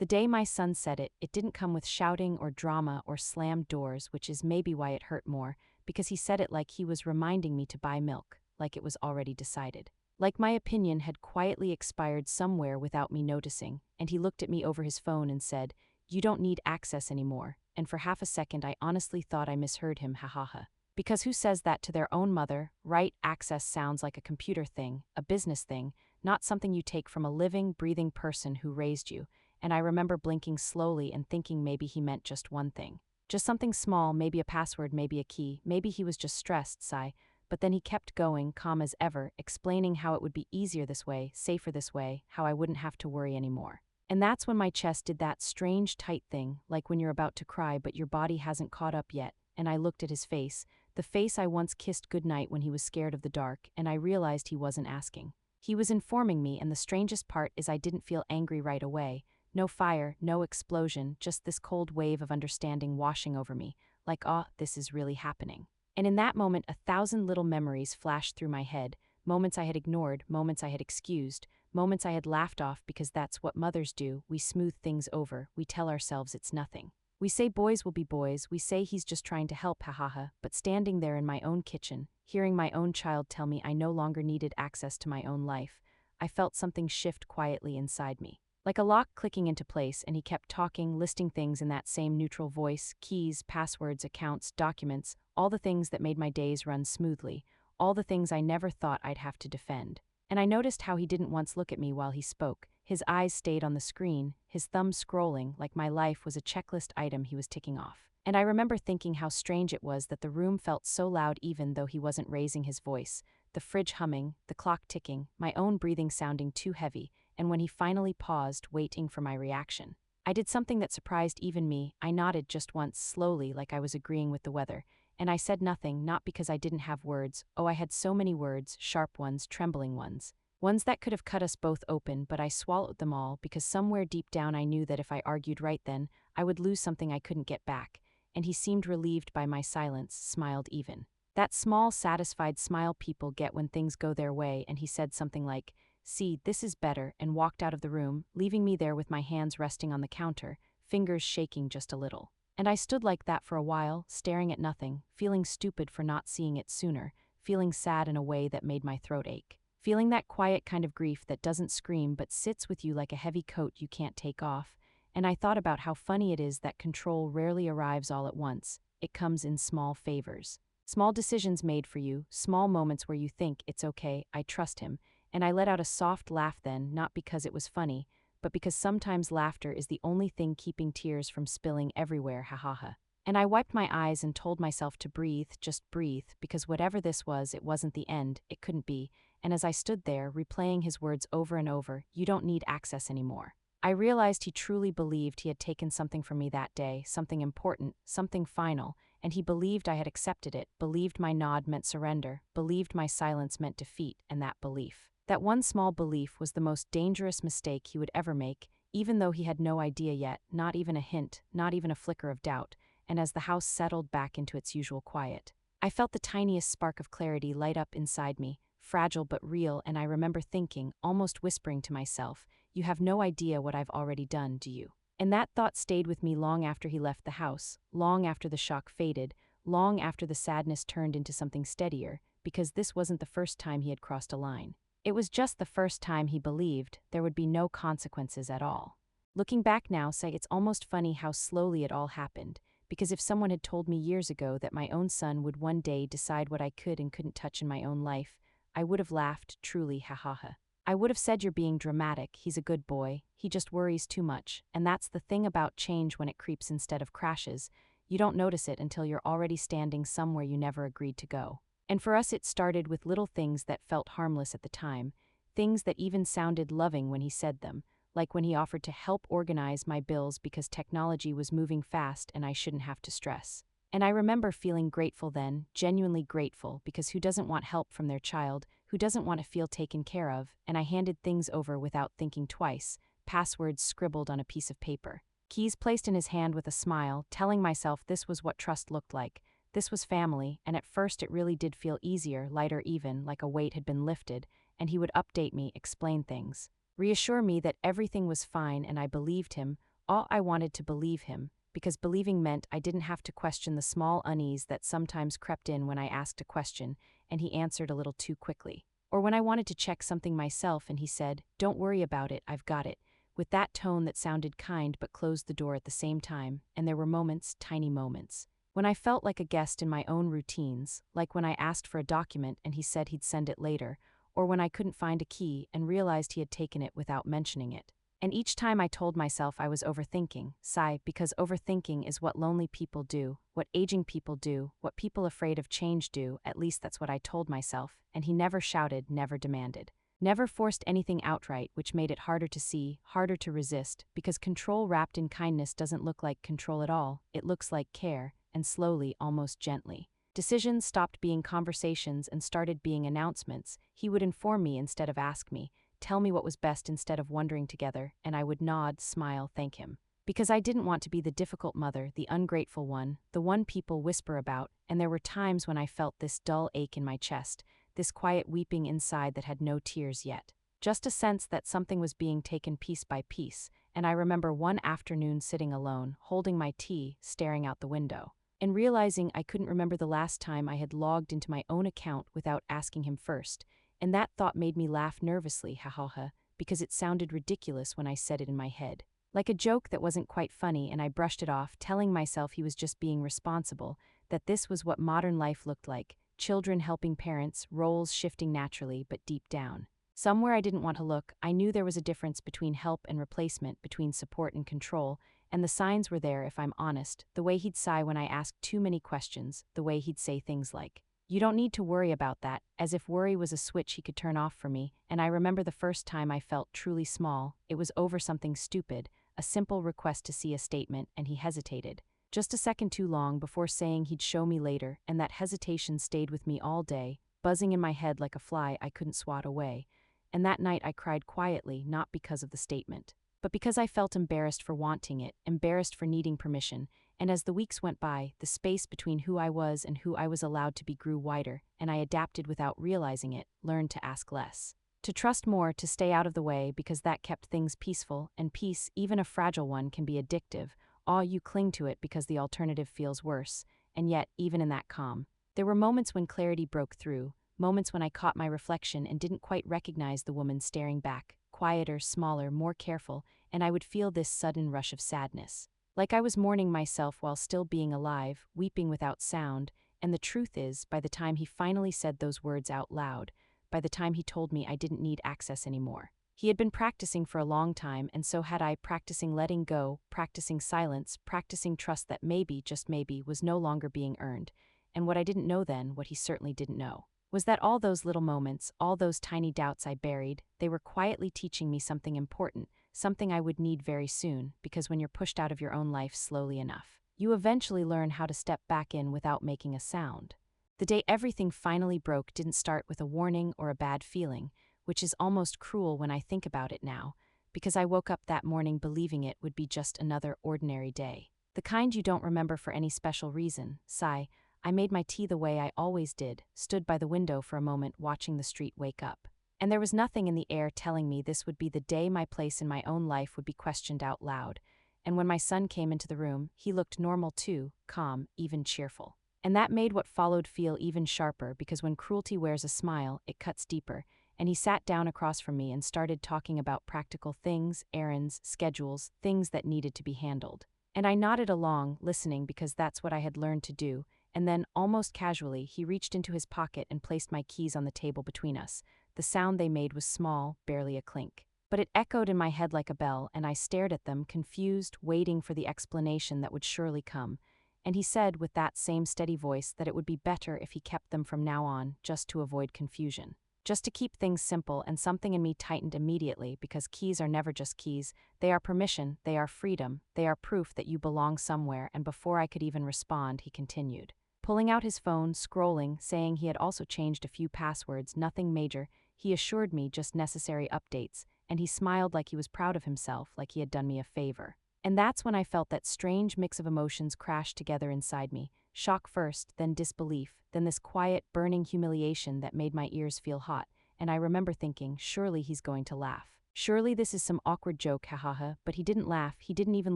The day my son said it, it didn't come with shouting or drama or slammed doors, which is maybe why it hurt more, because he said it like he was reminding me to buy milk, like it was already decided. Like my opinion had quietly expired somewhere without me noticing, and he looked at me over his phone and said, "You don't need access anymore," and for half a second I honestly thought I misheard him, ha ha ha. Because who says that to their own mother, right? Access sounds like a computer thing, a business thing, not something you take from a living, breathing person who raised you, and I remember blinking slowly and thinking maybe he meant just one thing. Just something small, maybe a password, maybe a key, maybe he was just stressed, sigh. But then he kept going, calm as ever, explaining how it would be easier this way, safer this way, how I wouldn't have to worry anymore. And that's when my chest did that strange tight thing, like when you're about to cry but your body hasn't caught up yet, and I looked at his face, the face I once kissed goodnight when he was scared of the dark, and I realized he wasn't asking. He was informing me, and the strangest part is I didn't feel angry right away. No fire, no explosion, just this cold wave of understanding washing over me, like, oh, this is really happening. And in that moment, 1,000 little memories flashed through my head, moments I had ignored, moments I had excused, moments I had laughed off because that's what mothers do, we smooth things over, we tell ourselves it's nothing. We say boys will be boys, we say he's just trying to help, ha ha ha, but standing there in my own kitchen, hearing my own child tell me I no longer needed access to my own life, I felt something shift quietly inside me. Like a lock clicking into place, and he kept talking, listing things in that same neutral voice, keys, passwords, accounts, documents, all the things that made my days run smoothly, all the things I never thought I'd have to defend. And I noticed how he didn't once look at me while he spoke. His eyes stayed on the screen, his thumb scrolling, like my life was a checklist item he was ticking off. And I remember thinking how strange it was that the room felt so loud even though he wasn't raising his voice, the fridge humming, the clock ticking, my own breathing sounding too heavy, and when he finally paused, waiting for my reaction. I did something that surprised even me. I nodded just once, slowly, like I was agreeing with the weather, and I said nothing, not because I didn't have words. Oh, I had so many words, sharp ones, trembling ones. Ones that could have cut us both open, but I swallowed them all because somewhere deep down I knew that if I argued right then, I would lose something I couldn't get back, and he seemed relieved by my silence, smiled even. That small, satisfied smile people get when things go their way, and he said something like, "See, this is better," and walked out of the room, leaving me there with my hands resting on the counter, fingers shaking just a little. And I stood like that for a while, staring at nothing, feeling stupid for not seeing it sooner, feeling sad in a way that made my throat ache. Feeling that quiet kind of grief that doesn't scream but sits with you like a heavy coat you can't take off, and I thought about how funny it is that control rarely arrives all at once, it comes in small favors. Small decisions made for you, small moments where you think, it's okay, I trust him, and I let out a soft laugh then, not because it was funny, but because sometimes laughter is the only thing keeping tears from spilling everywhere, ha ha ha. And I wiped my eyes and told myself to breathe, just breathe, because whatever this was, it wasn't the end, it couldn't be, and as I stood there, replaying his words over and over, "You don't need access anymore," I realized he truly believed he had taken something from me that day, something important, something final, and he believed I had accepted it, believed my nod meant surrender, believed my silence meant defeat, and that belief. That one small belief was the most dangerous mistake he would ever make, even though he had no idea yet, not even a hint, not even a flicker of doubt, and as the house settled back into its usual quiet, I felt the tiniest spark of clarity light up inside me, fragile but real, and I remember thinking, almost whispering to myself, "You have no idea what I've already done, do you?" And that thought stayed with me long after he left the house, long after the shock faded, long after the sadness turned into something steadier, because this wasn't the first time he had crossed a line. It was just the first time he believed there would be no consequences at all. Looking back now, say it's almost funny how slowly it all happened, because if someone had told me years ago that my own son would one day decide what I could and couldn't touch in my own life, I would have laughed, truly, ha ha ha. I would have said, "You're being dramatic, he's a good boy, he just worries too much," and that's the thing about change when it creeps instead of crashes, you don't notice it until you're already standing somewhere you never agreed to go. And for us it started with little things that felt harmless at the time, things that even sounded loving when he said them, like when he offered to help organize my bills because technology was moving fast and I shouldn't have to stress. And I remember feeling grateful then, genuinely grateful, because who doesn't want help from their child, who doesn't want to feel taken care of, and I handed things over without thinking twice, passwords scribbled on a piece of paper. Keys placed in his hand with a smile, telling myself this was what trust looked like. This was family, and at first it really did feel easier, lighter even, like a weight had been lifted, and he would update me, explain things, reassure me that everything was fine, and I believed him, All I wanted to believe him, because believing meant I didn't have to question the small unease that sometimes crept in when I asked a question and he answered a little too quickly. Or when I wanted to check something myself and he said, "Don't worry about it, I've got it," with that tone that sounded kind but closed the door at the same time. And there were moments, tiny moments, when I felt like a guest in my own routines, like when I asked for a document and he said he'd send it later, or when I couldn't find a key and realized he had taken it without mentioning it. And each time I told myself I was overthinking, sigh, because overthinking is what lonely people do, what aging people do, what people afraid of change do, at least that's what I told myself, and he never shouted, never demanded. Never forced anything outright, which made it harder to see, harder to resist, because control wrapped in kindness doesn't look like control at all, it looks like care, and slowly, almost gently. Decisions stopped being conversations and started being announcements. He would inform me instead of ask me, tell me what was best instead of wondering together, and I would nod, smile, thank him. Because I didn't want to be the difficult mother, the ungrateful one, the one people whisper about, and there were times when I felt this dull ache in my chest, this quiet weeping inside that had no tears yet. Just a sense that something was being taken piece by piece, and I remember one afternoon sitting alone, holding my tea, staring out the window, and realizing I couldn't remember the last time I had logged into my own account without asking him first. And that thought made me laugh nervously, ha ha ha, because it sounded ridiculous when I said it in my head. Like a joke that wasn't quite funny, and I brushed it off, telling myself he was just being responsible, that this was what modern life looked like, children helping parents, roles shifting naturally, but deep down. Somewhere I didn't want to look, I knew there was a difference between help and replacement, between support and control, and the signs were there if I'm honest, the way he'd sigh when I asked too many questions, the way he'd say things like, "You don't need to worry about that," as if worry was a switch he could turn off for me, and I remember the first time I felt truly small, it was over something stupid, a simple request to see a statement, and he hesitated. Just a second too long before saying he'd show me later, and that hesitation stayed with me all day, buzzing in my head like a fly I couldn't swat away. And that night I cried quietly, not because of the statement, but because I felt embarrassed for wanting it, embarrassed for needing permission, and as the weeks went by, the space between who I was and who I was allowed to be grew wider, and I adapted without realizing it, learned to ask less. To trust more, to stay out of the way, because that kept things peaceful, and peace, even a fragile one, can be addictive. You cling to it because the alternative feels worse, and yet, even in that calm, there were moments when clarity broke through, moments when I caught my reflection and didn't quite recognize the woman staring back, quieter, smaller, more careful, and I would feel this sudden rush of sadness. Like I was mourning myself while still being alive, weeping without sound, and the truth is, by the time he finally said those words out loud, by the time he told me I didn't need access anymore, he had been practicing for a long time, and so had I, practicing letting go, practicing silence, practicing trust that maybe, just maybe, was no longer being earned. And what I didn't know then, what he certainly didn't know, was that all those little moments, all those tiny doubts I buried, they were quietly teaching me something important, something I would need very soon, because when you're pushed out of your own life slowly enough, you eventually learn how to step back in without making a sound. The day everything finally broke didn't start with a warning or a bad feeling, which is almost cruel when I think about it now, because I woke up that morning believing it would be just another ordinary day. The kind you don't remember for any special reason. Sigh. I made my tea the way I always did, stood by the window for a moment watching the street wake up. And there was nothing in the air telling me this would be the day my place in my own life would be questioned out loud. And when my son came into the room, he looked normal too, calm, even cheerful. And that made what followed feel even sharper, because when cruelty wears a smile, it cuts deeper, and he sat down across from me and started talking about practical things, errands, schedules, things that needed to be handled. And I nodded along, listening, because that's what I had learned to do. And then, almost casually, he reached into his pocket and placed my keys on the table between us. The sound they made was small, barely a clink. But it echoed in my head like a bell, and I stared at them, confused, waiting for the explanation that would surely come. And he said, with that same steady voice, that it would be better if he kept them from now on, just to avoid confusion. Just to keep things simple, and something in me tightened immediately, because keys are never just keys. They are permission, they are freedom, they are proof that you belong somewhere, and before I could even respond, he continued, pulling out his phone, scrolling, saying he had also changed a few passwords, nothing major, he assured me, just necessary updates, and he smiled like he was proud of himself, like he had done me a favor. And that's when I felt that strange mix of emotions crash together inside me, shock first, then disbelief, then this quiet, burning humiliation that made my ears feel hot, and I remember thinking, surely he's going to laugh. Surely this is some awkward joke, hahaha, but he didn't laugh, he didn't even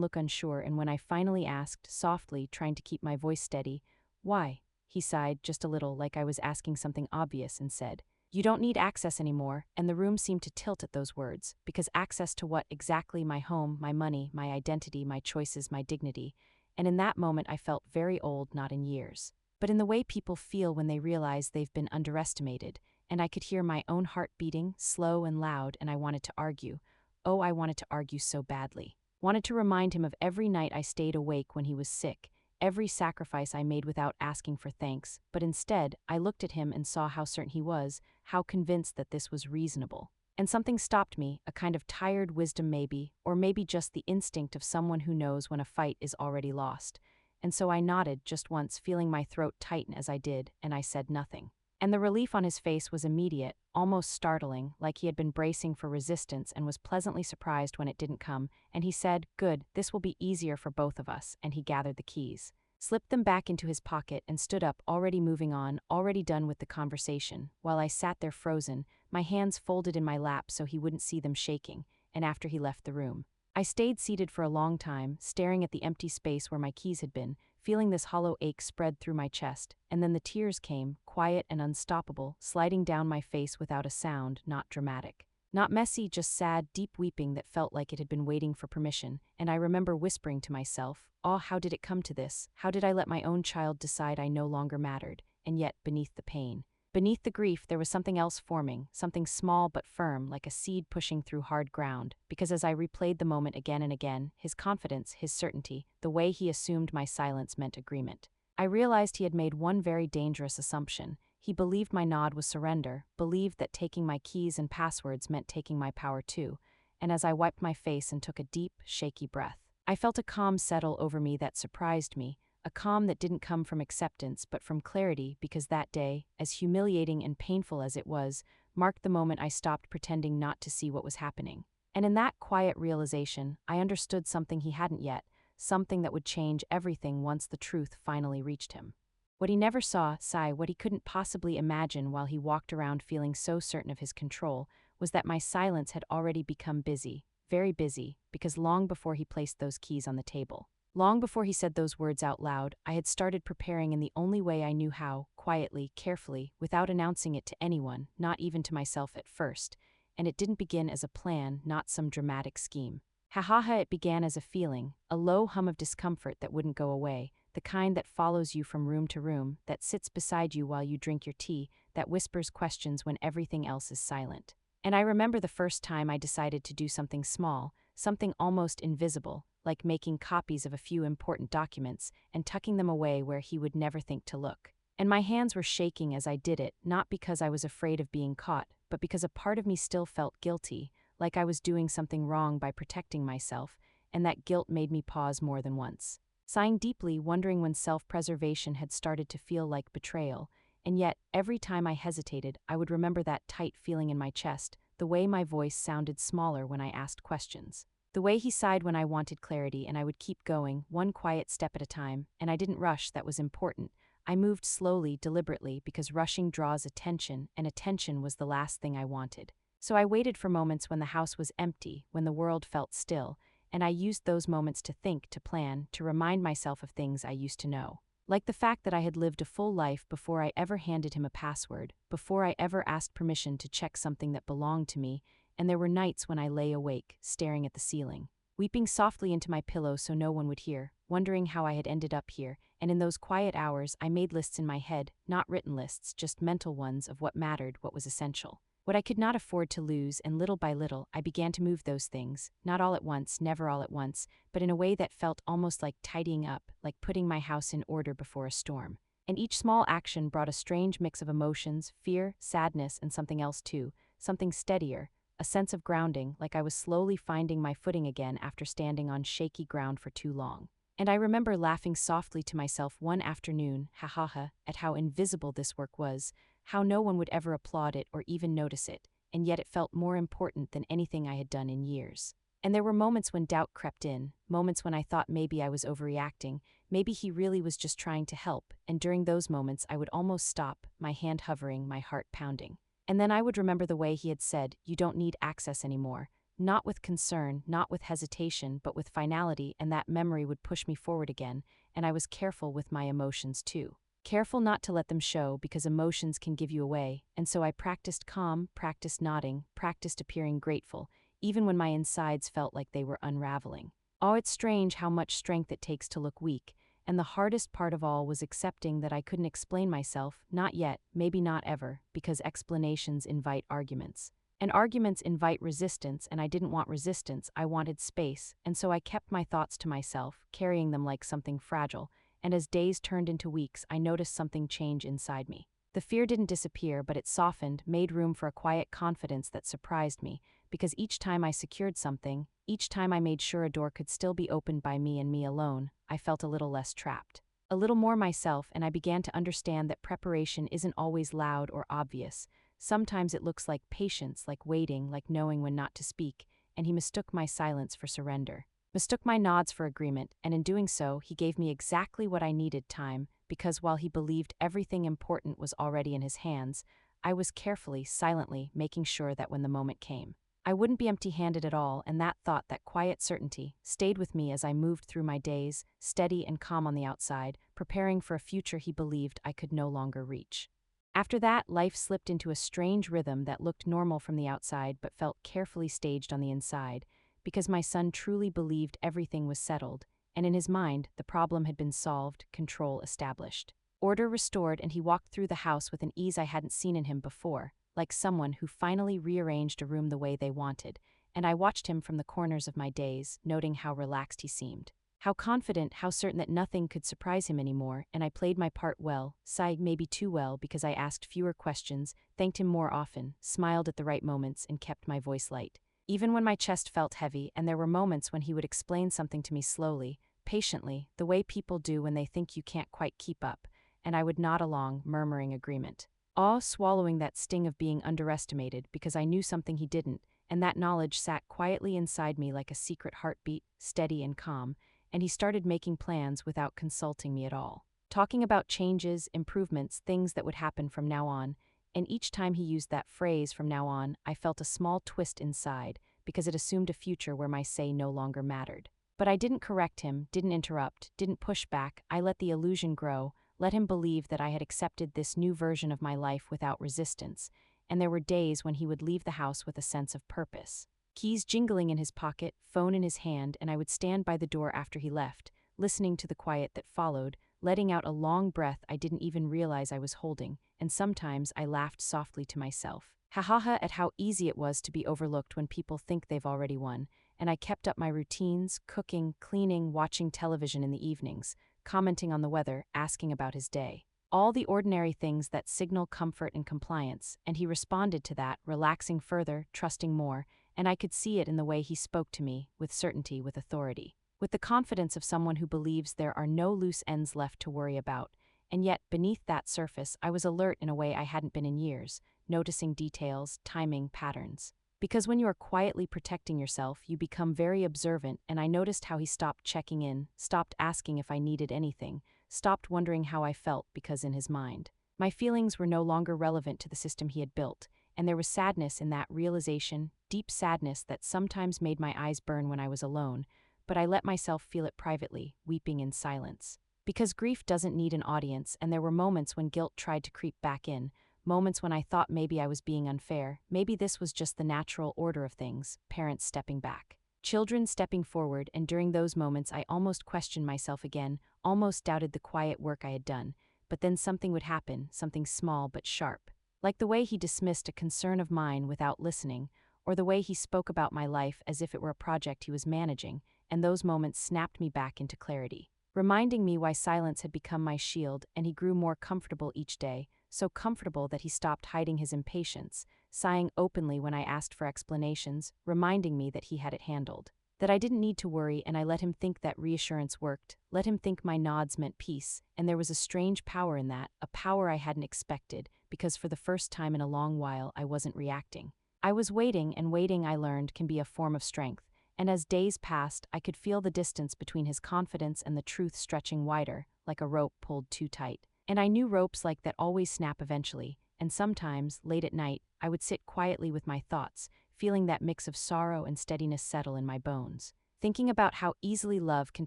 look unsure, and when I finally asked, softly, trying to keep my voice steady, "Why?" he sighed just a little like I was asking something obvious and said, "You don't need access anymore," and the room seemed to tilt at those words, because access to what exactly? My home, my money, my identity, my choices, my dignity. And in that moment I felt very old, not in years, but in the way people feel when they realize they've been underestimated, and I could hear my own heart beating, slow and loud, and I wanted to argue. Oh, I wanted to argue so badly. Wanted to remind him of every night I stayed awake when he was sick, every sacrifice I made without asking for thanks, but instead, I looked at him and saw how certain he was, how convinced that this was reasonable. And something stopped me, a kind of tired wisdom maybe, or maybe just the instinct of someone who knows when a fight is already lost. And so I nodded just once, feeling my throat tighten as I did, and I said nothing. And the relief on his face was immediate, almost startling, like he had been bracing for resistance and was pleasantly surprised when it didn't come, and he said, "Good, this will be easier for both of us," and he gathered the keys, slipped them back into his pocket, and stood up, already moving on, already done with the conversation, while I sat there frozen, my hands folded in my lap so he wouldn't see them shaking, and after he left the room. I stayed seated for a long time, staring at the empty space where my keys had been, feeling this hollow ache spread through my chest, and then the tears came, quiet and unstoppable, sliding down my face without a sound, not dramatic. Not messy, just sad, deep weeping that felt like it had been waiting for permission, and I remember whispering to myself, "Oh, how did it come to this? How did I let my own child decide I no longer mattered?" And yet, beneath the pain, beneath the grief, there was something else forming, something small but firm, like a seed pushing through hard ground, because as I replayed the moment again and again, his confidence, his certainty, the way he assumed my silence meant agreement. I realized he had made one very dangerous assumption. He believed my nod was surrender, believed that taking my keys and passwords meant taking my power too, and as I wiped my face and took a deep, shaky breath, I felt a calm settle over me that surprised me, a calm that didn't come from acceptance but from clarity, because that day, as humiliating and painful as it was, marked the moment I stopped pretending not to see what was happening. And in that quiet realization, I understood something he hadn't yet, something that would change everything once the truth finally reached him. What he never saw, what he couldn't possibly imagine while he walked around feeling so certain of his control, was that my silence had already become busy, very busy, because long before he placed those keys on the table, long before he said those words out loud, I had started preparing in the only way I knew how, quietly, carefully, without announcing it to anyone, not even to myself at first, and it didn't begin as a plan, not some dramatic scheme. It began as a feeling, a low hum of discomfort that wouldn't go away, the kind that follows you from room to room, that sits beside you while you drink your tea, that whispers questions when everything else is silent. And I remember the first time I decided to do something small, something almost invisible, like making copies of a few important documents and tucking them away where he would never think to look. And my hands were shaking as I did it, not because I was afraid of being caught, but because a part of me still felt guilty, like I was doing something wrong by protecting myself, and that guilt made me pause more than once, sighing deeply, wondering when self-preservation had started to feel like betrayal. And yet, every time I hesitated, I would remember that tight feeling in my chest, the way my voice sounded smaller when I asked questions, the way he sighed when I wanted clarity, and I would keep going, one quiet step at a time, and I didn't rush. That was important. I moved slowly, deliberately, because rushing draws attention, and attention was the last thing I wanted. So I waited for moments when the house was empty, when the world felt still, and I used those moments to think, to plan, to remind myself of things I used to know. Like the fact that I had lived a full life before I ever handed him a password, before I ever asked permission to check something that belonged to me, and there were nights when I lay awake, staring at the ceiling, weeping softly into my pillow so no one would hear, wondering how I had ended up here, and in those quiet hours I made lists in my head, not written lists, just mental ones of what mattered, what was essential, what I could not afford to lose, and little by little I began to move those things, not all at once, never all at once, but in a way that felt almost like tidying up, like putting my house in order before a storm. And each small action brought a strange mix of emotions, fear, sadness, and something else too, something steadier, a sense of grounding, like I was slowly finding my footing again after standing on shaky ground for too long. And I remember laughing softly to myself one afternoon, at how invisible this work was, how no one would ever applaud it or even notice it, and yet it felt more important than anything I had done in years. And there were moments when doubt crept in, moments when I thought maybe I was overreacting, maybe he really was just trying to help, and during those moments I would almost stop, my hand hovering, my heart pounding. And then I would remember the way he had said, "You don't need access anymore," not with concern, not with hesitation, but with finality, and that memory would push me forward again, and I was careful with my emotions too. Careful not to let them show because emotions can give you away, and so I practiced calm, practiced nodding, practiced appearing grateful, even when my insides felt like they were unraveling. Oh, it's strange how much strength it takes to look weak, and the hardest part of all was accepting that I couldn't explain myself, not yet, maybe not ever, because explanations invite arguments. And arguments invite resistance, and I didn't want resistance, I wanted space, and so I kept my thoughts to myself, carrying them like something fragile, and as days turned into weeks, I noticed something change inside me. The fear didn't disappear, but it softened, made room for a quiet confidence that surprised me, because each time I secured something, each time I made sure a door could still be opened by me and me alone, I felt a little less trapped. A little more myself, and I began to understand that preparation isn't always loud or obvious. Sometimes it looks like patience, like waiting, like knowing when not to speak, and he mistook my silence for surrender. Mistook my nods for agreement, and in doing so, he gave me exactly what I needed: time, because while he believed everything important was already in his hands, I was carefully, silently, making sure that when the moment came, I wouldn't be empty-handed at all, and that thought, that quiet certainty, stayed with me as I moved through my days, steady and calm on the outside, preparing for a future he believed I could no longer reach. After that, life slipped into a strange rhythm that looked normal from the outside but felt carefully staged on the inside, because my son truly believed everything was settled, and in his mind, the problem had been solved, control established. Order restored, and he walked through the house with an ease I hadn't seen in him before, like someone who finally rearranged a room the way they wanted, and I watched him from the corners of my days, noting how relaxed he seemed. How confident, how certain that nothing could surprise him anymore, and I played my part well, sighed maybe too well because I asked fewer questions, thanked him more often, smiled at the right moments, and kept my voice light. Even when my chest felt heavy, and there were moments when he would explain something to me slowly, patiently, the way people do when they think you can't quite keep up, and I would nod along, murmuring agreement. Awe swallowing that sting of being underestimated because I knew something he didn't, and that knowledge sat quietly inside me like a secret heartbeat, steady and calm, and he started making plans without consulting me at all. Talking about changes, improvements, things that would happen from now on, and each time he used that phrase "from now on," I felt a small twist inside, because it assumed a future where my say no longer mattered. But I didn't correct him, didn't interrupt, didn't push back. I let the illusion grow, let him believe that I had accepted this new version of my life without resistance, and there were days when he would leave the house with a sense of purpose. Keys jingling in his pocket, phone in his hand, and I would stand by the door after he left, listening to the quiet that followed, letting out a long breath I didn't even realize I was holding, and sometimes I laughed softly to myself. Ha ha ha at how easy it was to be overlooked when people think they've already won, and I kept up my routines, cooking, cleaning, watching television in the evenings, commenting on the weather, asking about his day. All the ordinary things that signal comfort and compliance, and he responded to that, relaxing further, trusting more, and I could see it in the way he spoke to me, with certainty, with authority. With the confidence of someone who believes there are no loose ends left to worry about, and yet, beneath that surface, I was alert in a way I hadn't been in years, noticing details, timing, patterns. Because when you are quietly protecting yourself, you become very observant, and I noticed how he stopped checking in, stopped asking if I needed anything, stopped wondering how I felt because in his mind, my feelings were no longer relevant to the system he had built, and there was sadness in that realization, deep sadness that sometimes made my eyes burn when I was alone, but I let myself feel it privately, weeping in silence. Because grief doesn't need an audience, and there were moments when guilt tried to creep back in, moments when I thought maybe I was being unfair, maybe this was just the natural order of things, parents stepping back, children stepping forward, and during those moments I almost questioned myself again, almost doubted the quiet work I had done, but then something would happen, something small but sharp. Like the way he dismissed a concern of mine without listening, or the way he spoke about my life as if it were a project he was managing, and those moments snapped me back into clarity, reminding me why silence had become my shield, and he grew more comfortable each day, so comfortable that he stopped hiding his impatience, sighing openly when I asked for explanations, reminding me that he had it handled, that I didn't need to worry, and I let him think that reassurance worked, let him think my nods meant peace, and there was a strange power in that, a power I hadn't expected, because for the first time in a long while I wasn't reacting. I was waiting, and waiting, I learned, can be a form of strength. And as days passed, I could feel the distance between his confidence and the truth stretching wider, like a rope pulled too tight. And I knew ropes like that always snap eventually, and sometimes, late at night, I would sit quietly with my thoughts, feeling that mix of sorrow and steadiness settle in my bones. Thinking about how easily love can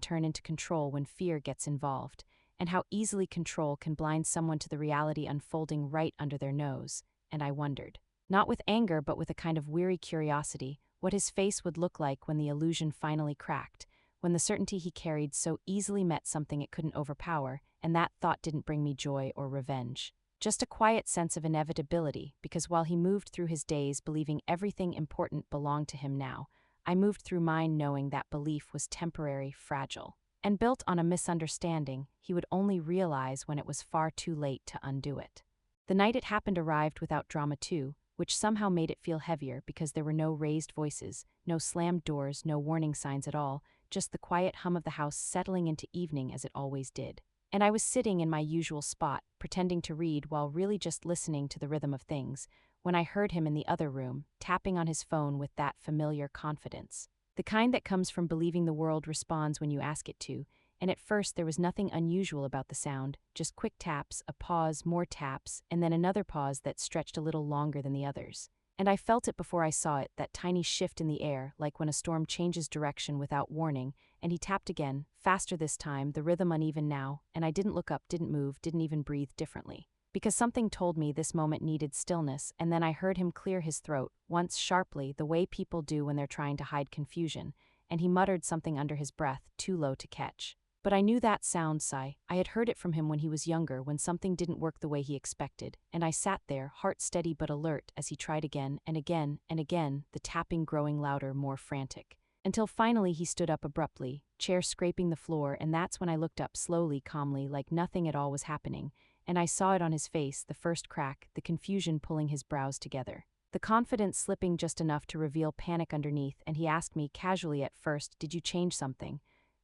turn into control when fear gets involved, and how easily control can blind someone to the reality unfolding right under their nose, and I wondered, not with anger but with a kind of weary curiosity, what his face would look like when the illusion finally cracked, when the certainty he carried so easily met something it couldn't overpower, and that thought didn't bring me joy or revenge. Just a quiet sense of inevitability, because while he moved through his days believing everything important belonged to him now, I moved through mine knowing that belief was temporary, fragile, and built on a misunderstanding he would only realize when it was far too late to undo it. The night it happened arrived without drama too, which somehow made it feel heavier because there were no raised voices, no slammed doors, no warning signs at all, just the quiet hum of the house settling into evening as it always did. And I was sitting in my usual spot, pretending to read while really just listening to the rhythm of things, when I heard him in the other room, tapping on his phone with that familiar confidence. The kind that comes from believing the world responds when you ask it to, and at first there was nothing unusual about the sound, just quick taps, a pause, more taps, and then another pause that stretched a little longer than the others. And I felt it before I saw it, that tiny shift in the air, like when a storm changes direction without warning, and he tapped again, faster this time, the rhythm uneven now, and I didn't look up, didn't move, didn't even breathe differently. Because something told me this moment needed stillness, and then I heard him clear his throat, once sharply, the way people do when they're trying to hide confusion, and he muttered something under his breath, too low to catch. But I knew that sound, Sai. I had heard it from him when he was younger, when something didn't work the way he expected, and I sat there, heart steady but alert, as he tried again and again and again, the tapping growing louder, more frantic. Until finally he stood up abruptly, chair scraping the floor, and that's when I looked up slowly, calmly, like nothing at all was happening, and I saw it on his face, the first crack, the confusion pulling his brows together. The confidence slipping just enough to reveal panic underneath, and he asked me, casually at first, "Did you change something?"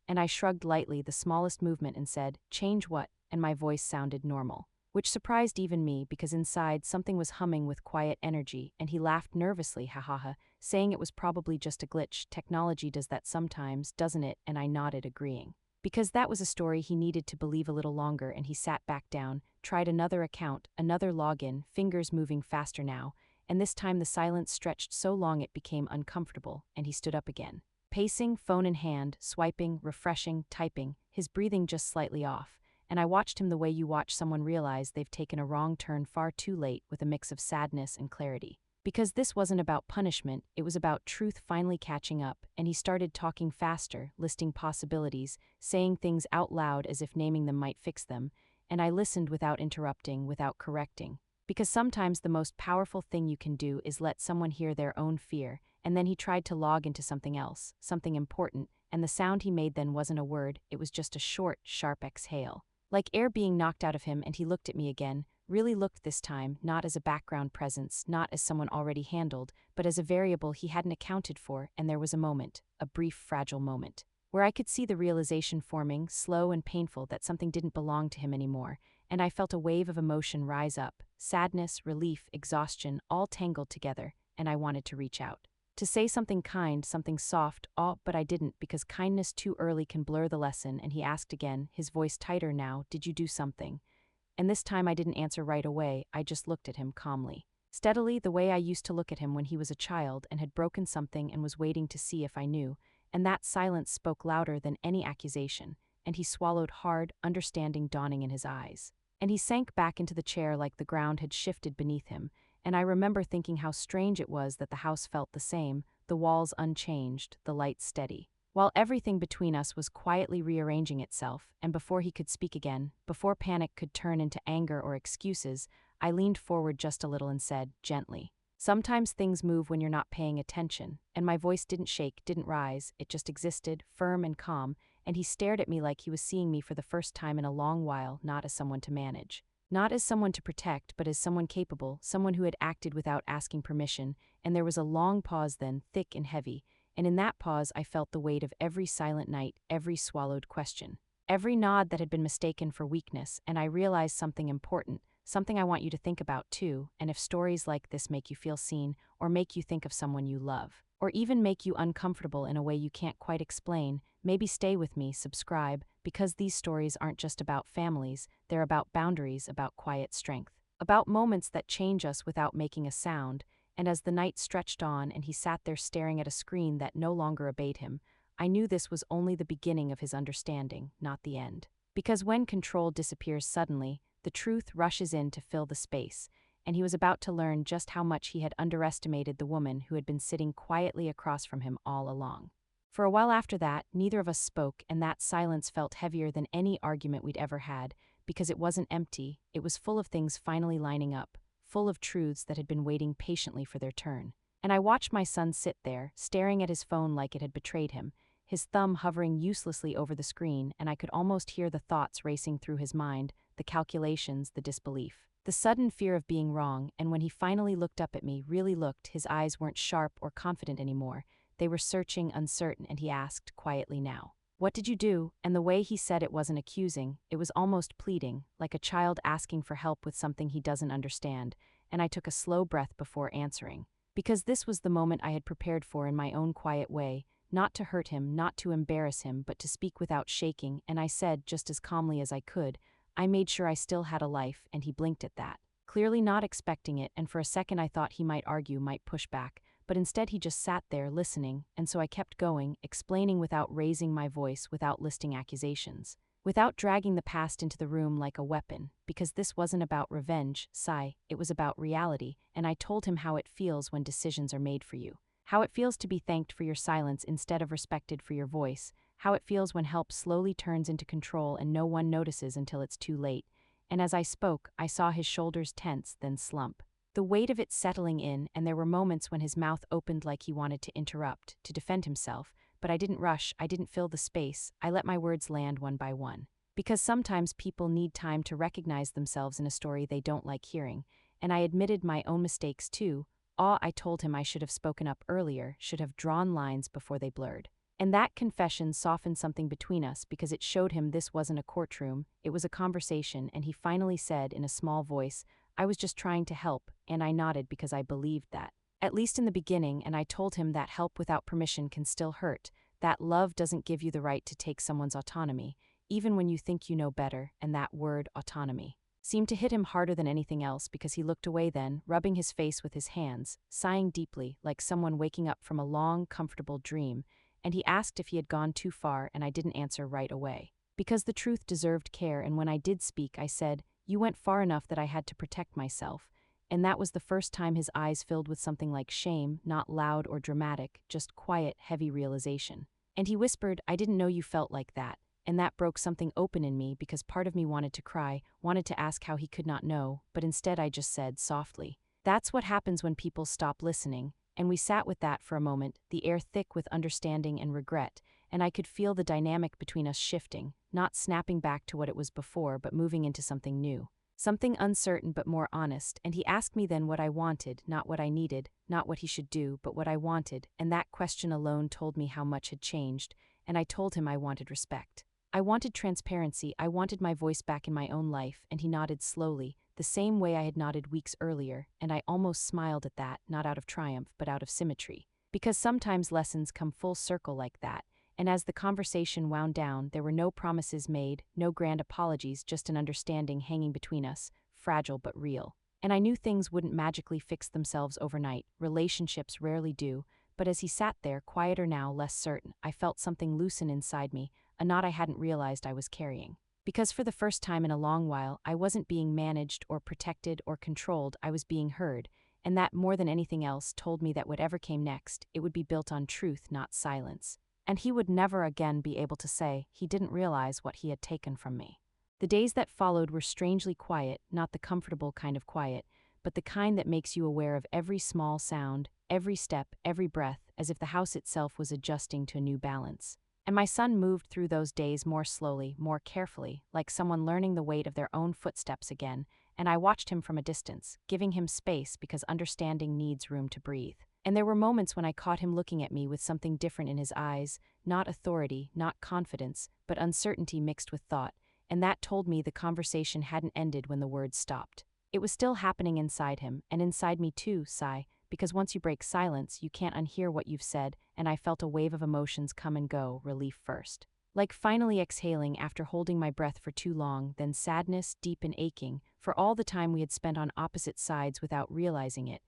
And I shrugged lightly, the smallest movement, and said, "Change what?" And my voice sounded normal, which surprised even me because inside something was humming with quiet energy, and he laughed nervously, ha ha ha, saying it was probably just a glitch. Technology does that sometimes, doesn't it? And I nodded, agreeing. Because that was a story he needed to believe a little longer, and he sat back down, tried another account, another login, fingers moving faster now, and this time the silence stretched so long it became uncomfortable, and he stood up again. Pacing, phone in hand, swiping, refreshing, typing, his breathing just slightly off, and I watched him the way you watch someone realize they've taken a wrong turn far too late, with a mix of sadness and clarity. Because this wasn't about punishment, it was about truth finally catching up, and he started talking faster, listing possibilities, saying things out loud as if naming them might fix them, and I listened without interrupting, without correcting. Because sometimes the most powerful thing you can do is let someone hear their own fear, and then he tried to log into something else, something important, and the sound he made then wasn't a word, it was just a short, sharp exhale. Like air being knocked out of him, and he looked at me again, really looked this time, not as a background presence, not as someone already handled, but as a variable he hadn't accounted for, and there was a moment, a brief, fragile moment, where I could see the realization forming, slow and painful, that something didn't belong to him anymore, and I felt a wave of emotion rise up, sadness, relief, exhaustion, all tangled together, and I wanted to reach out. To say something kind, something soft, but I didn't, because kindness too early can blur the lesson, and he asked again, his voice tighter now, "Did you do something?" And this time I didn't answer right away, I just looked at him calmly. Steadily, the way I used to look at him when he was a child and had broken something and was waiting to see if I knew, and that silence spoke louder than any accusation, and he swallowed hard, understanding dawning in his eyes. And he sank back into the chair like the ground had shifted beneath him, and I remember thinking how strange it was that the house felt the same, the walls unchanged, the lights steady, while everything between us was quietly rearranging itself. And before he could speak again, before panic could turn into anger or excuses, I leaned forward just a little and said, gently, "Sometimes things move when you're not paying attention," and my voice didn't shake, didn't rise, it just existed, firm and calm, and he stared at me like he was seeing me for the first time in a long while, not as someone to manage, not as someone to protect, but as someone capable, someone who had acted without asking permission. And there was a long pause then, thick and heavy, and in that pause I felt the weight of every silent night, every swallowed question, every nod that had been mistaken for weakness, and I realized something important, something I want you to think about too. And if stories like this make you feel seen, or make you think of someone you love, or even make you uncomfortable in a way you can't quite explain, maybe stay with me, subscribe, because these stories aren't just about families, they're about boundaries, about quiet strength, about moments that change us without making a sound, and as the night stretched on and he sat there staring at a screen that no longer obeyed him, I knew this was only the beginning of his understanding, not the end. Because when control disappears suddenly, the truth rushes in to fill the space, and he was about to learn just how much he had underestimated the woman who had been sitting quietly across from him all along. For a while after that, neither of us spoke, and that silence felt heavier than any argument we'd ever had, because it wasn't empty, it was full of things finally lining up, full of truths that had been waiting patiently for their turn. And I watched my son sit there, staring at his phone like it had betrayed him, his thumb hovering uselessly over the screen, and I could almost hear the thoughts racing through his mind, the calculations, the disbelief. The sudden fear of being wrong, and when he finally looked up at me, really looked, his eyes weren't sharp or confident anymore. They were searching, uncertain, and he asked quietly now, "What did you do?" And the way he said it wasn't accusing, it was almost pleading, like a child asking for help with something he doesn't understand, and I took a slow breath before answering. Because this was the moment I had prepared for in my own quiet way, not to hurt him, not to embarrass him, but to speak without shaking, and I said, just as calmly as I could, I made sure I still had a life, and he blinked at that, clearly not expecting it, and for a second I thought he might argue, might push back, but instead he just sat there listening, and so I kept going, explaining without raising my voice, without listing accusations, without dragging the past into the room like a weapon, because this wasn't about revenge, it was about reality, and I told him how it feels when decisions are made for you. How it feels to be thanked for your silence instead of respected for your voice, how it feels when help slowly turns into control and no one notices until it's too late. And as I spoke, I saw his shoulders tense, then slump, the weight of it settling in, and there were moments when his mouth opened like he wanted to interrupt, to defend himself, but I didn't rush, I didn't fill the space, I let my words land one by one. Because sometimes people need time to recognize themselves in a story they don't like hearing, and I admitted my own mistakes too. I told him I should have spoken up earlier, should have drawn lines before they blurred. And that confession softened something between us because it showed him this wasn't a courtroom, it was a conversation, and he finally said in a small voice, "I was just trying to help," and I nodded because I believed that. At least in the beginning, and I told him that help without permission can still hurt, that love doesn't give you the right to take someone's autonomy, even when you think you know better, and that word, autonomy, seemed to hit him harder than anything else because he looked away then, rubbing his face with his hands, sighing deeply, like someone waking up from a long, comfortable dream, and he asked if he had gone too far, and I didn't answer right away. Because the truth deserved care, and when I did speak, I said, "You went far enough that I had to protect myself," and that was the first time his eyes filled with something like shame, not loud or dramatic, just quiet, heavy realization. And he whispered, "I didn't know you felt like that." And that broke something open in me because part of me wanted to cry, wanted to ask how he could not know, but instead I just said softly, "That's what happens when people stop listening," and we sat with that for a moment, the air thick with understanding and regret, and I could feel the dynamic between us shifting, not snapping back to what it was before but moving into something new. Something uncertain but more honest, and he asked me then what I wanted, not what I needed, not what he should do, but what I wanted, and that question alone told me how much had changed, and I told him I wanted respect. I wanted transparency, I wanted my voice back in my own life, and he nodded slowly, the same way I had nodded weeks earlier, and I almost smiled at that, not out of triumph, but out of symmetry. Because sometimes lessons come full circle like that, and as the conversation wound down, there were no promises made, no grand apologies, just an understanding hanging between us, fragile but real. And I knew things wouldn't magically fix themselves overnight, relationships rarely do, but as he sat there, quieter now, less certain, I felt something loosen inside me, a knot I hadn't realized I was carrying. Because for the first time in a long while, I wasn't being managed or protected or controlled, I was being heard, and that, more than anything else, told me that whatever came next, it would be built on truth, not silence. And he would never again be able to say he didn't realize what he had taken from me. The days that followed were strangely quiet, not the comfortable kind of quiet, but the kind that makes you aware of every small sound, every step, every breath, as if the house itself was adjusting to a new balance. And my son moved through those days more slowly, more carefully, like someone learning the weight of their own footsteps again, and I watched him from a distance, giving him space because understanding needs room to breathe. And there were moments when I caught him looking at me with something different in his eyes, not authority, not confidence, but uncertainty mixed with thought, and that told me the conversation hadn't ended when the words stopped. It was still happening inside him, and inside me too, because once you break silence, you can't unhear what you've said, and I felt a wave of emotions come and go, relief first. Like finally exhaling after holding my breath for too long, then sadness, deep and aching, for all the time we had spent on opposite sides without realizing it,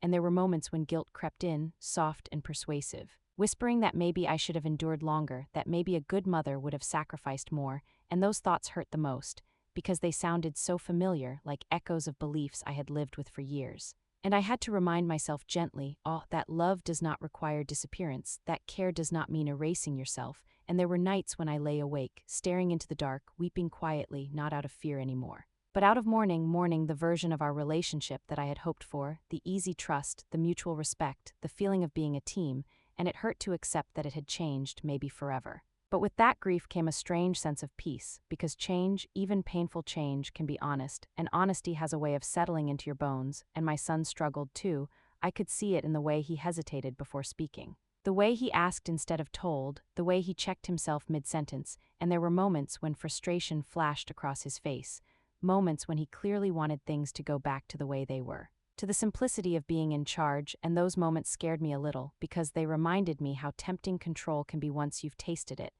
and there were moments when guilt crept in, soft and persuasive, whispering that maybe I should have endured longer, that maybe a good mother would have sacrificed more, and those thoughts hurt the most, because they sounded so familiar, like echoes of beliefs I had lived with for years. And I had to remind myself gently, that love does not require disappearance, that care does not mean erasing yourself, and there were nights when I lay awake, staring into the dark, weeping quietly, not out of fear anymore, but out of mourning the version of our relationship that I had hoped for, the easy trust, the mutual respect, the feeling of being a team, and it hurt to accept that it had changed, maybe forever. But with that grief came a strange sense of peace, because change, even painful change, can be honest, and honesty has a way of settling into your bones, and my son struggled too. I could see it in the way he hesitated before speaking. The way he asked instead of told, the way he checked himself mid-sentence, and there were moments when frustration flashed across his face, moments when he clearly wanted things to go back to the way they were, to the simplicity of being in charge, and those moments scared me a little because they reminded me how tempting control can be once you've tasted it.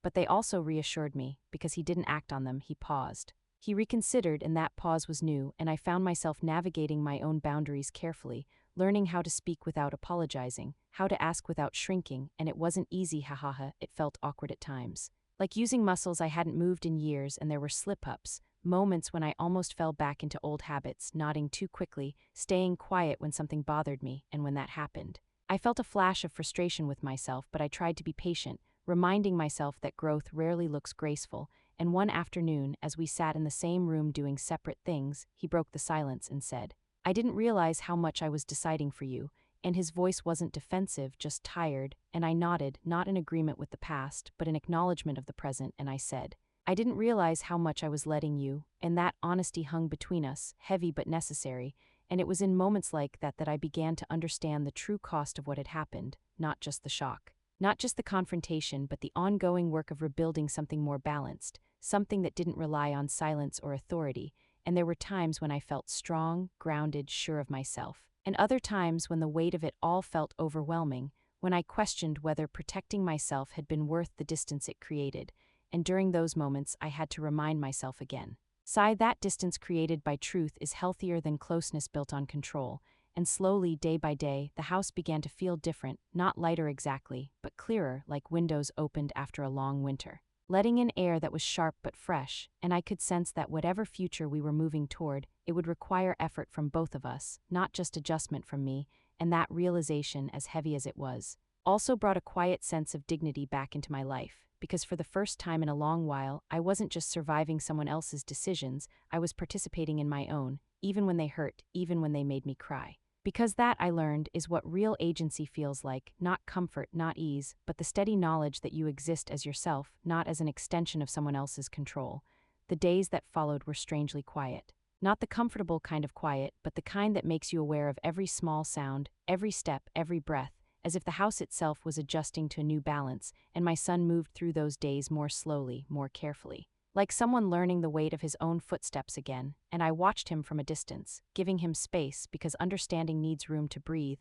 But they also reassured me because he didn't act on them, he paused. He reconsidered, and that pause was new, and I found myself navigating my own boundaries carefully, learning how to speak without apologizing, how to ask without shrinking, and it wasn't easy, hahaha, it felt awkward at times. Like using muscles I hadn't moved in years, and there were slip-ups, moments when I almost fell back into old habits, nodding too quickly, staying quiet when something bothered me, and when that happened, I felt a flash of frustration with myself, but I tried to be patient, reminding myself that growth rarely looks graceful, and one afternoon, as we sat in the same room doing separate things, he broke the silence and said, "I didn't realize how much I was deciding for you," and his voice wasn't defensive, just tired, and I nodded, not in agreement with the past, but in acknowledgement of the present, and I said, "I didn't realize how much I was letting you," and that honesty hung between us, heavy but necessary, and it was in moments like that that I began to understand the true cost of what had happened, not just the shock. Not just the confrontation, but the ongoing work of rebuilding something more balanced, something that didn't rely on silence or authority, and there were times when I felt strong, grounded, sure of myself, and other times when the weight of it all felt overwhelming, when I questioned whether protecting myself had been worth the distance it created, and during those moments I had to remind myself again. That distance created by truth is healthier than closeness built on control, and slowly, day by day, the house began to feel different, not lighter exactly, but clearer, like windows opened after a long winter, letting in air that was sharp but fresh, and I could sense that whatever future we were moving toward, it would require effort from both of us, not just adjustment from me, and that realization, as heavy as it was, also brought a quiet sense of dignity back into my life, because for the first time in a long while, I wasn't just surviving someone else's decisions, I was participating in my own, even when they hurt, even when they made me cry. Because that, I learned, is what real agency feels like, not comfort, not ease, but the steady knowledge that you exist as yourself, not as an extension of someone else's control. The days that followed were strangely quiet. Not the comfortable kind of quiet, but the kind that makes you aware of every small sound, every step, every breath, as if the house itself was adjusting to a new balance, and my son moved through those days more slowly, more carefully, like someone learning the weight of his own footsteps again, and I watched him from a distance, giving him space because understanding needs room to breathe,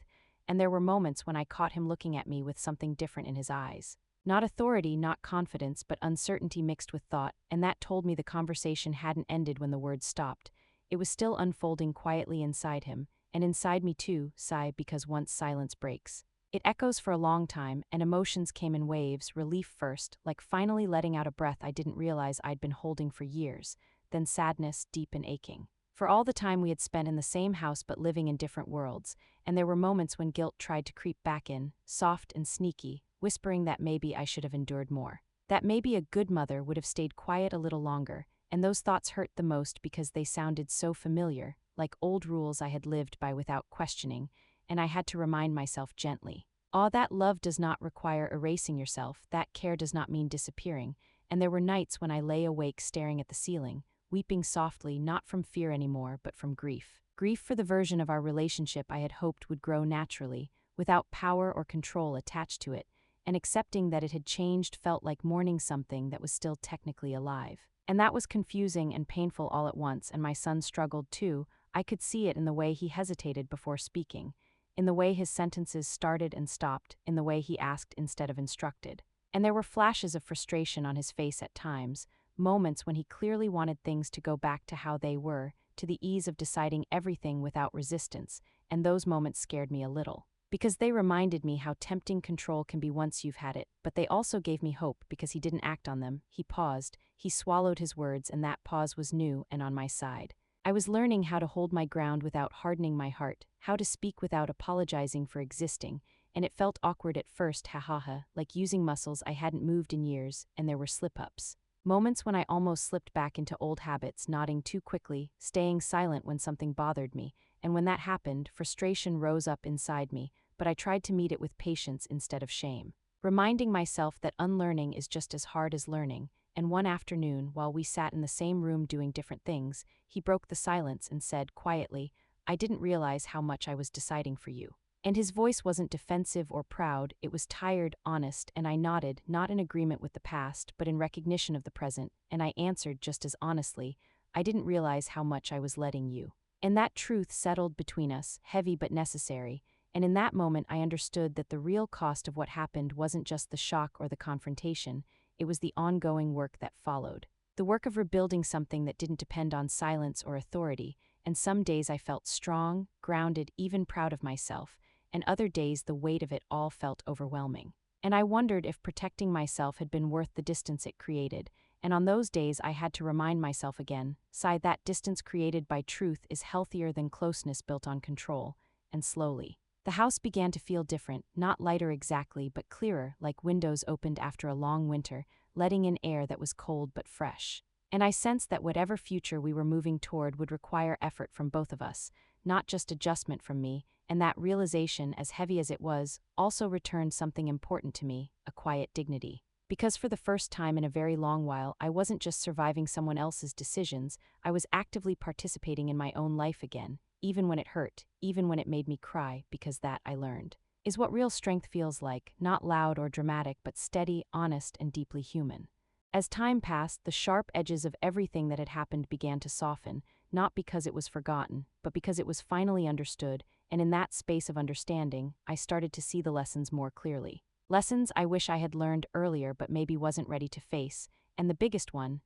and there were moments when I caught him looking at me with something different in his eyes. Not authority, not confidence, but uncertainty mixed with thought, and that told me the conversation hadn't ended when the words stopped. It was still unfolding quietly inside him, and inside me too, sigh, because once silence breaks, it echoes for a long time, and emotions came in waves, relief first, like finally letting out a breath I didn't realize I'd been holding for years, then sadness, deep and aching. For all the time we had spent in the same house but living in different worlds, and there were moments when guilt tried to creep back in, soft and sneaky, whispering that maybe I should have endured more. That maybe a good mother would have stayed quiet a little longer, and those thoughts hurt the most because they sounded so familiar, like old rules I had lived by without questioning, and I had to remind myself gently. That love does not require erasing yourself, that care does not mean disappearing, and there were nights when I lay awake staring at the ceiling, weeping softly, not from fear anymore, but from grief. Grief for the version of our relationship I had hoped would grow naturally, without power or control attached to it, and accepting that it had changed felt like mourning something that was still technically alive. And that was confusing and painful all at once, and my son struggled too. I could see it in the way he hesitated before speaking, in the way his sentences started and stopped, in the way he asked instead of instructed. And there were flashes of frustration on his face at times, moments when he clearly wanted things to go back to how they were, to the ease of deciding everything without resistance, and those moments scared me a little. Because they reminded me how tempting control can be once you've had it, but they also gave me hope because he didn't act on them. He paused, he swallowed his words, and that pause was new and on my side. I was learning how to hold my ground without hardening my heart, how to speak without apologizing for existing, and it felt awkward at first, ha, like using muscles I hadn't moved in years, and there were slip-ups. Moments when I almost slipped back into old habits, nodding too quickly, staying silent when something bothered me, and when that happened, frustration rose up inside me, but I tried to meet it with patience instead of shame, reminding myself that unlearning is just as hard as learning. And one afternoon, while we sat in the same room doing different things, he broke the silence and said quietly, "I didn't realize how much I was deciding for you." And his voice wasn't defensive or proud, it was tired, honest, and I nodded, not in agreement with the past, but in recognition of the present, and I answered just as honestly, "I didn't realize how much I was letting you." And that truth settled between us, heavy but necessary, and in that moment I understood that the real cost of what happened wasn't just the shock or the confrontation, it was the ongoing work that followed. The work of rebuilding something that didn't depend on silence or authority, and some days I felt strong, grounded, even proud of myself, and other days the weight of it all felt overwhelming. And I wondered if protecting myself had been worth the distance it created, and on those days I had to remind myself again, "Sigh, that distance created by truth is healthier than closeness built on control," and slowly. The house began to feel different, not lighter exactly, but clearer, like windows opened after a long winter, letting in air that was cold but fresh. And I sensed that whatever future we were moving toward would require effort from both of us, not just adjustment from me, and that realization, as heavy as it was, also returned something important to me, a quiet dignity. Because for the first time in a very long while, I wasn't just surviving someone else's decisions, I was actively participating in my own life again, even when it hurt, even when it made me cry, because that, I learned, is what real strength feels like, not loud or dramatic, but steady, honest, and deeply human. As time passed, the sharp edges of everything that had happened began to soften, not because it was forgotten, but because it was finally understood, and in that space of understanding, I started to see the lessons more clearly. Lessons I wish I had learned earlier but maybe wasn't ready to face, and the biggest one,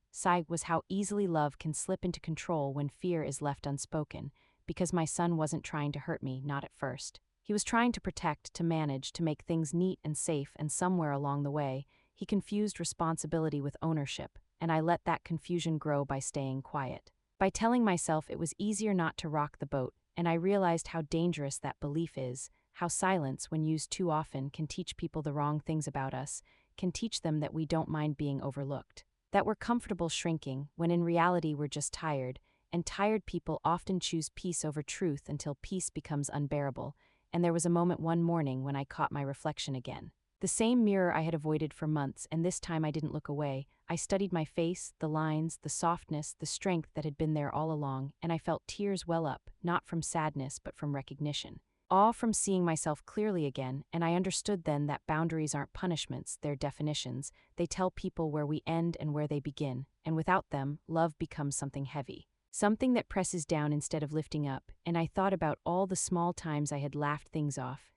was how easily love can slip into control when fear is left unspoken, because my son wasn't trying to hurt me, not at first. He was trying to protect, to manage, to make things neat and safe, and somewhere along the way, he confused responsibility with ownership, and I let that confusion grow by staying quiet. By telling myself it was easier not to rock the boat, and I realized how dangerous that belief is, how silence, when used too often, can teach people the wrong things about us, can teach them that we don't mind being overlooked, that we're comfortable shrinking, when in reality we're just tired, and tired people often choose peace over truth until peace becomes unbearable, and there was a moment one morning when I caught my reflection again. The same mirror I had avoided for months, and this time I didn't look away. I studied my face, the lines, the softness, the strength that had been there all along, and I felt tears well up, not from sadness but from recognition. Awe from seeing myself clearly again, and I understood then that boundaries aren't punishments, they're definitions. They tell people where we end and where they begin, and without them, love becomes something heavy. Something that presses down instead of lifting up, and I thought about all the small times I had laughed things off,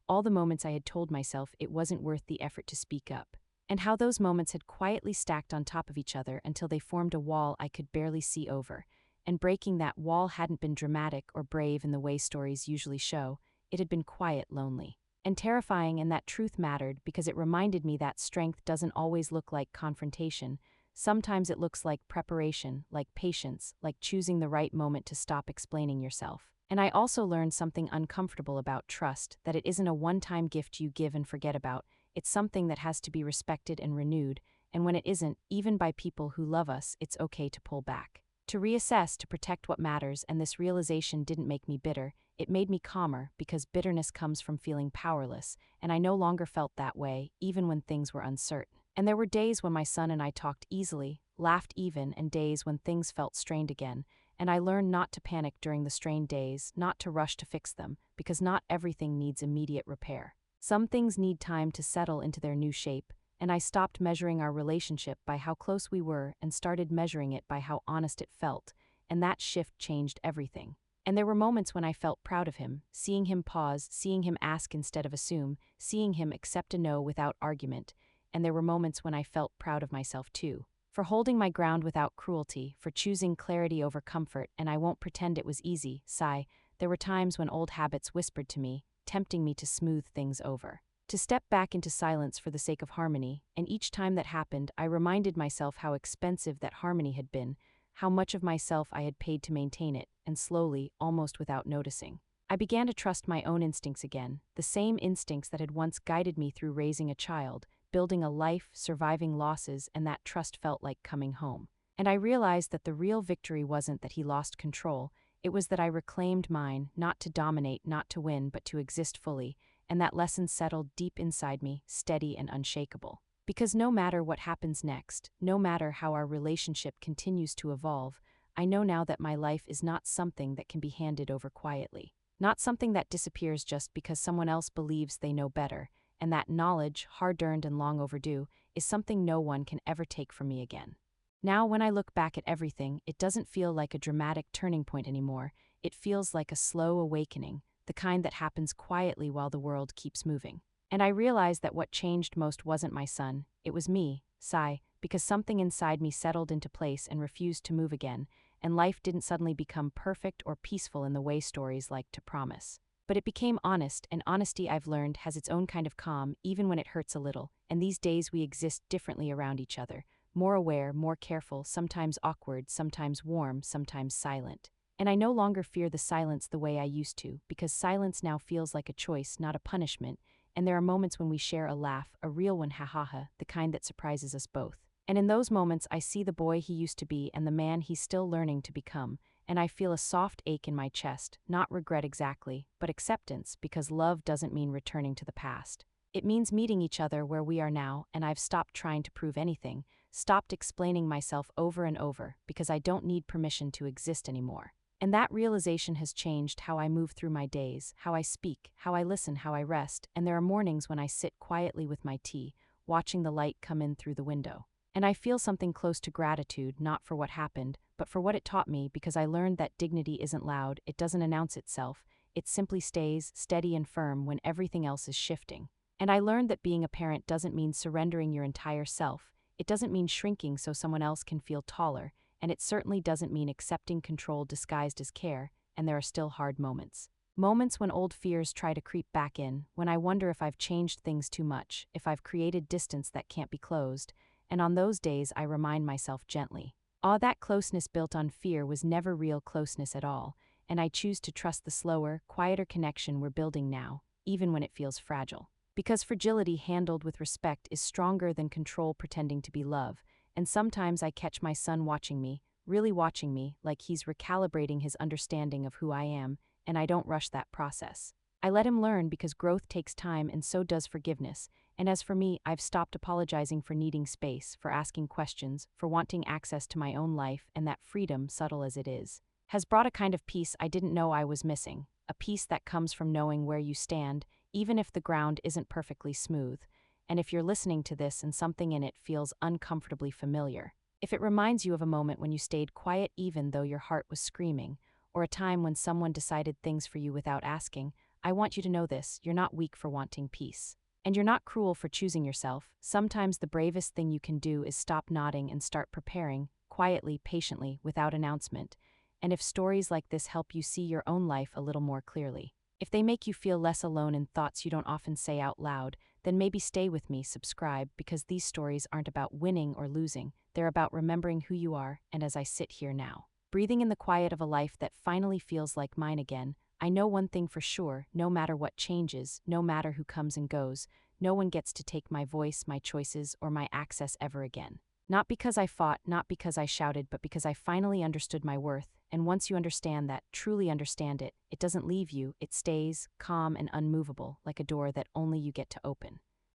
all the moments I had told myself it wasn't worth the effort to speak up, and how those moments had quietly stacked on top of each other until they formed a wall I could barely see over. And breaking that wall hadn't been dramatic or brave in the way stories usually show, it had been quiet, lonely, and terrifying, and that truth mattered because it reminded me that strength doesn't always look like confrontation. Sometimes it looks like preparation, like patience, like choosing the right moment to stop explaining yourself. And I also learned something uncomfortable about trust, that it isn't a one-time gift you give and forget about, it's something that has to be respected and renewed, and when it isn't, even by people who love us, it's okay to pull back, to reassess, to protect what matters. And this realization didn't make me bitter, it made me calmer, because bitterness comes from feeling powerless, and I no longer felt that way, even when things were uncertain. And there were days when my son and I talked easily, laughed even, and days when things felt strained again, and I learned not to panic during the strained days, not to rush to fix them, because not everything needs immediate repair. Some things need time to settle into their new shape, and I stopped measuring our relationship by how close we were and started measuring it by how honest it felt, and that shift changed everything. And there were moments when I felt proud of him, seeing him pause, seeing him ask instead of assume, seeing him accept a no without argument, and there were moments when I felt proud of myself too. for holding my ground without cruelty, for choosing clarity over comfort, and I won't pretend it was easy, sigh. There were times when old habits whispered to me, tempting me to smooth things over, to step back into silence for the sake of harmony, and each time that happened, I reminded myself how expensive that harmony had been, how much of myself I had paid to maintain it, and slowly, almost without noticing, I began to trust my own instincts again, the same instincts that had once guided me through raising a child, building a life, surviving losses, and that trust felt like coming home. And I realized that the real victory wasn't that he lost control, it was that I reclaimed mine, not to dominate, not to win, but to exist fully, and that lesson settled deep inside me, steady and unshakable. Because no matter what happens next, no matter how our relationship continues to evolve, I know now that my life is not something that can be handed over quietly. Not something that disappears just because someone else believes they know better, and that knowledge, hard-earned and long overdue, is something no one can ever take from me again. Now, when I look back at everything, it doesn't feel like a dramatic turning point anymore, it feels like a slow awakening, the kind that happens quietly while the world keeps moving. And I realized that what changed most wasn't my son, it was me, sigh, because something inside me settled into place and refused to move again, and life didn't suddenly become perfect or peaceful in the way stories like to promise. But it became honest, and honesty, I've learned, has its own kind of calm, even when it hurts a little, and these days we exist differently around each other, more aware, more careful, sometimes awkward, sometimes warm, sometimes silent. And I no longer fear the silence the way I used to, because silence now feels like a choice, not a punishment, and there are moments when we share a laugh, a real one, ha ha ha, the kind that surprises us both. And in those moments, I see the boy he used to be and the man he's still learning to become, and I feel a soft ache in my chest, not regret exactly, but acceptance, because love doesn't mean returning to the past. It means meeting each other where we are now, and I've stopped trying to prove anything, stopped explaining myself over and over, because I don't need permission to exist anymore. And that realization has changed how I move through my days, how I speak, how I listen, how I rest, and there are mornings when I sit quietly with my tea, watching the light come in through the window. And I feel something close to gratitude, not for what happened, but for what it taught me, because I learned that dignity isn't loud, it doesn't announce itself, it simply stays steady and firm when everything else is shifting. And I learned that being a parent doesn't mean surrendering your entire self, it doesn't mean shrinking so someone else can feel taller, and it certainly doesn't mean accepting control disguised as care, and there are still hard moments. Moments when old fears try to creep back in, when I wonder if I've changed things too much, if I've created distance that can't be closed, and on those days I remind myself gently, that closeness built on fear was never real closeness at all, and I choose to trust the slower, quieter connection we're building now, even when it feels fragile. Because fragility handled with respect is stronger than control pretending to be love, and sometimes I catch my son watching me, really watching me, like he's recalibrating his understanding of who I am, and I don't rush that process. I let him learn because growth takes time and so does forgiveness, and as for me, I've stopped apologizing for needing space, for asking questions, for wanting access to my own life, and that freedom, subtle as it is, has brought a kind of peace I didn't know I was missing, a peace that comes from knowing where you stand, even if the ground isn't perfectly smooth, and if you're listening to this and something in it feels uncomfortably familiar, if it reminds you of a moment when you stayed quiet even though your heart was screaming, or a time when someone decided things for you without asking, I want you to know this: you're not weak for wanting peace. And you're not cruel for choosing yourself. Sometimes the bravest thing you can do is stop nodding and start preparing, quietly, patiently, without announcement. And if stories like this help you see your own life a little more clearly, if they make you feel less alone in thoughts you don't often say out loud, then maybe stay with me, subscribe, because these stories aren't about winning or losing, they're about remembering who you are, and as I sit here now, breathing in the quiet of a life that finally feels like mine again, I know one thing for sure: no matter what changes, no matter who comes and goes, no one gets to take my voice, my choices, or my access ever again. Not because I fought, not because I shouted, but because I finally understood my worth, and once you understand that, truly understand it, it doesn't leave you, it stays, calm and unmovable, like a door that only you get to open.